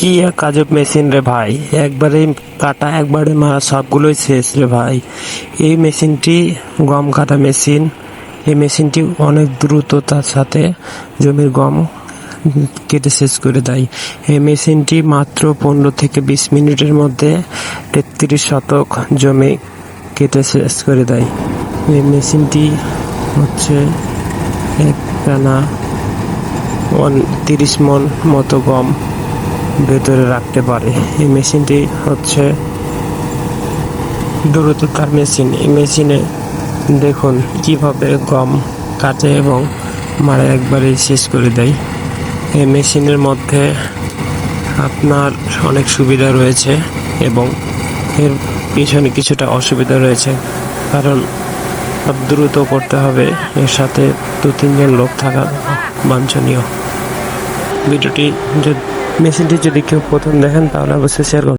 কি এক আজব মেশিন রে ভাই, একবারে কাটা একবারে মারা সবগুলোই শেষ রে ভাই। এই মেশিনটি গম কাটা মেশিন। এই মেশিনটি অনেক দ্রুততার সাথে জমির গম কেটে শেষ করে দেয়। এই মেশিনটি মাত্র 15 থেকে 20 মিনিটের মধ্যে 33 শতক জমি কেটে শেষ করে দেয়। এই মেশিনটি হচ্ছে একটানা 30 মণ মতো গম ভেতরে রাখতে পারে। এই মেশিনটি হচ্ছে দ্রুততার মেশিন। এই মেশিনে দেখুন কিভাবে গম কাটে এবং মারা একবারে শেষ করে দেয়। এই মেশিনের মধ্যে আপনার অনেক সুবিধা রয়েছে এবং এর পিছনে কিছুটা অসুবিধা রয়েছে, কারণ দ্রুত করতে হবে, এর সাথে 2-3 জন লোক থাকা বাঞ্ছনীয়। মেশিনটি যদি কেউ প্রথম দেখেন তাহলে অবশ্যই শেয়ার করুন।